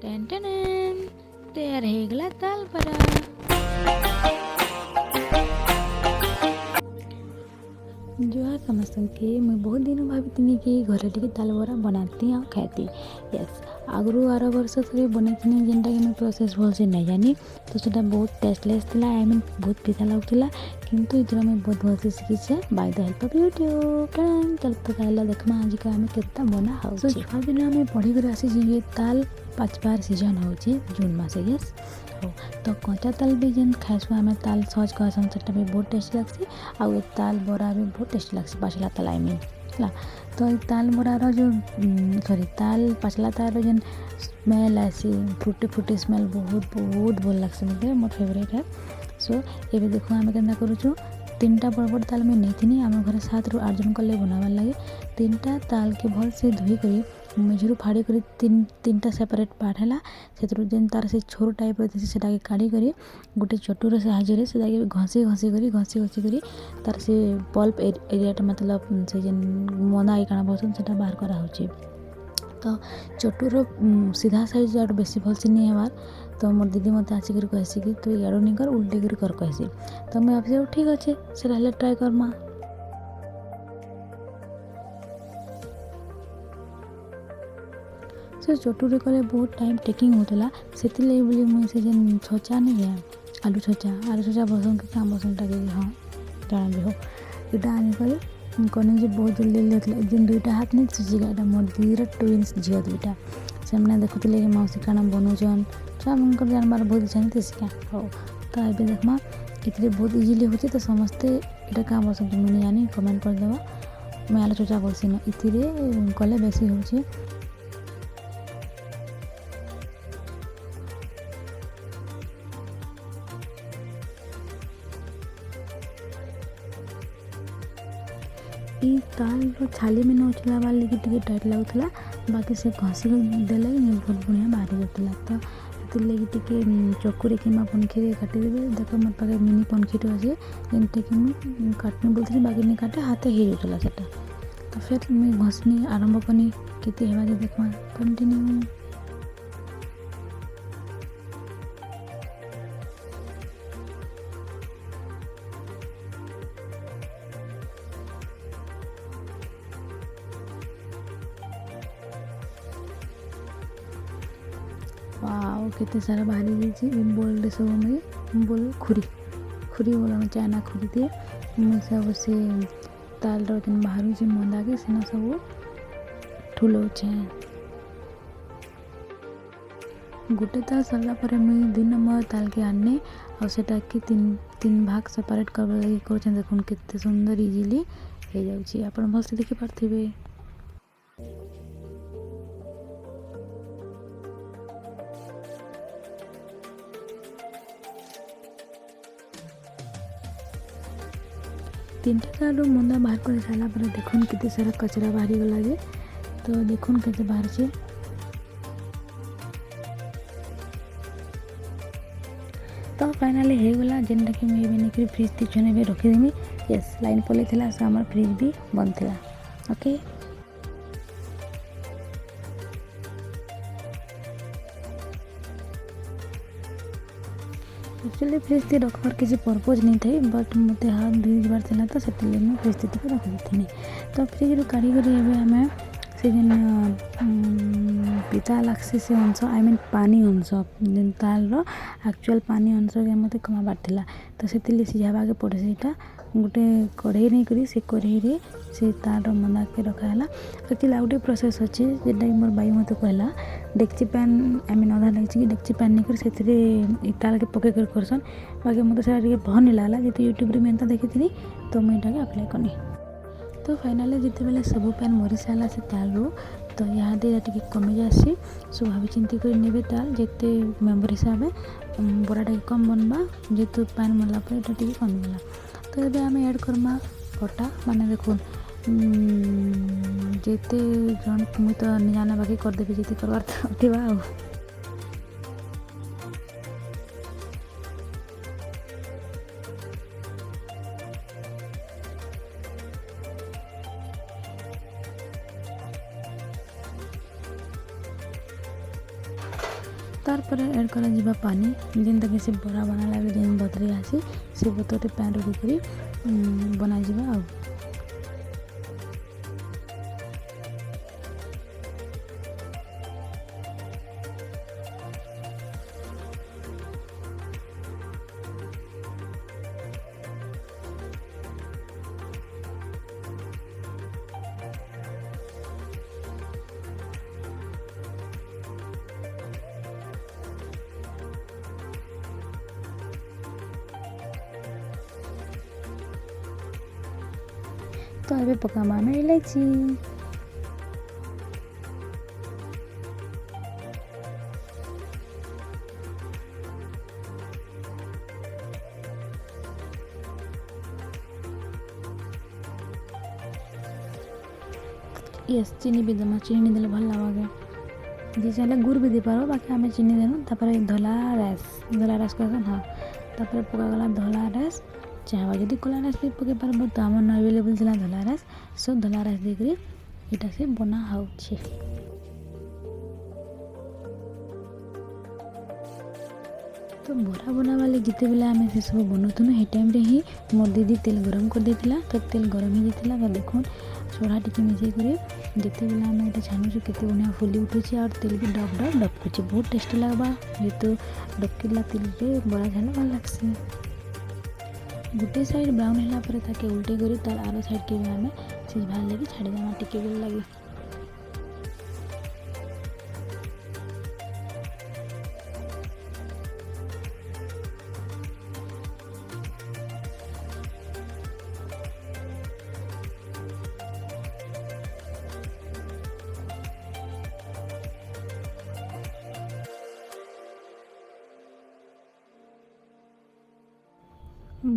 Ten ten तैयार ହେଇଗଲା ତାଲ ବରା। जुहार समस्तन के मुझे बहुत दिन भावी कि घरे टी ताल बरा बनाती और खाती। यस आगु 8 वर्ष थे बनई जेनटा कि प्रोसेस भल से नहीं जानी तो सेटा बहुत टेस्टलेस था। आई मीन बहुत पिता लगुला किंतु इधर मैं बहुत भल से शिखीचे by the help of YouTube. चल तो कहला देखमा आज का आम केता बना हाउ छुआ दिन आम पढ़ी कर आसी ये ताल पाचबार सीजन हो जून मसे। यस हो तो कच्चा ताल भी जेन खाइसु आम ताल सहज कहसन सेटा भी बहुत टेस्ट लगसी आउ ए ताल बरा भी बहुत टेस्ट लगसी पाचला ताल आई मीन है। तो ये ताल बरार जो सॉरी ताल पाचला तार जेन स्मेल आसी फ्रुटी फ्रुटी स्मेल बहुत बहुत भल लगसी मते मोर फेवरेट है। सो ये देखो आम के करूँ 3टा बड़ बड़ ताल में नहीं आम घर 7 ରୁ 8 जन कले बनाबार लगे 3टा ताल के भल से धोई कर मेझरू फाड़ी कर 3टा सेपरेट पार्ट है से जेन तार से छोर टाइप से काढ़ी कर गोटे चटुर साहाଯ୍य से घसी घसी कर तार से पल्प एरिया मतलब से जेन मना ये काଣା बोलसन से बाहर करा होची। तो चटुर सीधा साइज आड़ बेसी भल से नहीं हबार तो मोर दीदी मत आसिक कहसी कि तू याड़ो नहीं कर उल्टे कर कहसी। तो मैं भाभी ठीक अच्छे से हेल्ले ट्राए करमा। से चटुरे कले बहुत टाइम टेकिंग होता से मुझे जेन छचा नहीं गया आलू छचा बसन कि क्या बसन टाके हाँ जाना भी हो इटा आनी कने जे बहुत जल्दी होता जेन 2टा हाथ नहीं सुझीगा यहाँ मोर दीदीर ट्विन्स झील 2टा से देखुले कि मौसी काना बनाऊन छुआ मन जानबार बहुत इच्छा नहीं सिका हो। तो ये देखमा इतने बहुत इजिली होचे तो समस्ते इटा क्या बसन मुझे जानी कमेंट करदेव मैं आलू छचा बसी न इतने कले बेसी होचे। ई ताल छाली में नौचला बार लगे टे टाइट लगुला बाकी से घसी देले बहुत बढ़िया बाहरी जाता। तो लगे टे चकुरे कि पनखी काटिदेवे देख मोर पाखे मिनी पनखीटे अच्छे जेनटा कि मुझे काटनी बोलती बाकी नहीं काटे हाथ हो जाता सेटा। तो फिर मुझे घसनी आरंभ करनी केते हेबा जे देखमा कंटिन्यू। वाओ कितने सारा बाहरी जाइए बोल सब में बोल खुरी बोला चाइना खुरी दिए सब से ताल जेन बाहर मंदा के सेना सब ठुलौछे। गोटे ताल सरला पर मुझे 2 नंबर ताल के आने और सेटा कि 3 भाग सेपरेट कर लगे कर देखुन कितने सुंदर इजिली हो जाउची आपण भल से देखि पारथिबे। तीनटा तालू मुंदा बाहर कर सारा पर देखुन कितने सारा कचरा बाहरी गला जे तो देखुन केते बाहर से। तो फाइनाली हो गला जेनटा कि मुझे बन फ्रिज पिछने भी रखीदेमी। यस लाइन पलि थी सो आम फ्रिज भी बंद था। ओके एक्चुअली फ्रिज ती रखबार किसी पर्पज नहीं थे बट मत हाथ धोई जबार था तो से मुझे फ्रिज ती रखी। तो फ्रिज रू काढ़ी आम से जेन पिता लगसी से अंश आई मीन पानी अंश जेन ताल एक्चुअल पानी अंश के मत कमाबार था तो से सीझाबा के पड़े से गोटे कढ़ई नहीं करी से कढ़ई से तार मंदा के रखाला। एक्चुअली आउ गोटे प्रोसेस अच्छे जेटा कि मोर बाई मत कहला डेक्ची पैन आई मीन अधा लगे डेक्ची पैन नहीं कर से ताल के पके करसन बाकी मत से भल नहीं लगला जो यूट्यूब में एंता देखी तो मुझे अप्लाई करनी। तो फाइनाली जिते बेले सब पैन मरी सारा से ताल रू तो यहाँ टे कमी जासी सो भाभी चिंती कर ने ताल जिते मेम्बर हिसाब से बराटा कम बनवा जेतु पैन मरला पर टे कमीगला। तो ये आम ऐड करमा कटा माने देखो जेते जन मुझे तो नहीं जाना बाकी करदेवी जिते करवार थिबा आ। तार पर ऐड करा जिबा पानी जेनता कि से बरा बना लागे जेन बतरी आसी से बतरे पैन रखी बना जिबा आ तो ଏବେ ପକାମା ଆମେ ଇଲାଇଚି यस चीनी भी देमा चीनी देले भल लागे जे चाहे गुड़ भी दे पारो बाकी आम चीनी देनु तापर धला राइस कहसन हाँ तापर पकागला धला राइस चाहवा जदि कला राइस भी पके पारबो तो आम अवेलेबल थिला धला राइस सो धला राइस देकरी इटा से बना हाउछे तो बरा बनावा लगे जिते बेला आम से सब बनौथुनु हे टाइम रे ही मोर दीदी तेल गरम कर देथिला तो तेल गरम हो जाता तो देखो सोडा टिके मिसई करे जिते बेला आम ये छानुछु केते बढ़िया फुली उठुची और तेल भी डब डब डबकुची बहुत टेस्टी लगवा जेतु डबकिला तेल रे बड़ा झाला भल लागसी गोटे साइड ब्राउन है ताके उल्टे करी तार आरो साइड के आम सिझार लगे छाड़ी देमा टिके बेल लगे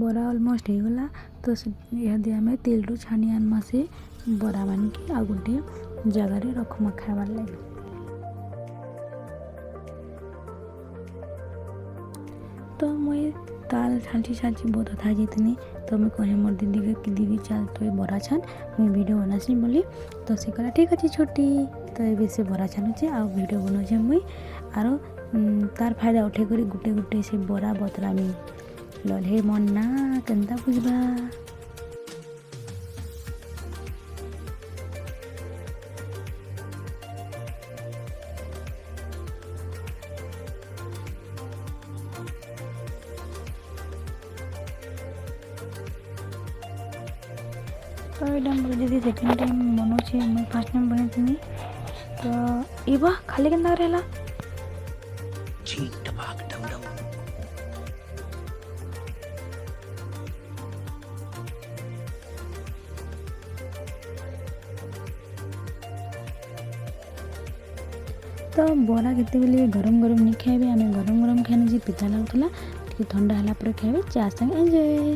बरा ऑलमोस्ट हो गला तो यदि आम तेल रू छानी आनमा से बरा मान के आ गोटे जगार रखमा खाबार लगे तो मुई ताल छाँची छाँची बहुत अथा जाती तो मुझे कहे मोर दीदी के कि दीदी चल तो बरा छान मुई वीडियो बनासी बोली तो से कहला ठीक अच्छे छोटी तो ये से बरा छानुचे आ वीडियो बनाऊे मुई आरो तार फायदा उठे कर गोटे गोटे से बरा बतरामी लल्हे मन ना केनता बुझबा तो ये दीदी सेकेंड टाइम बनाऊे मुझे फर्स्ट टाइम बनाई तो ये खाली के रहला तो बरा केते बेले गरम गरम नहीं खाइबे आम गरम गरम खाने जी पिता लगुला ठंडा है खाइबे चा संगे एंजॉय।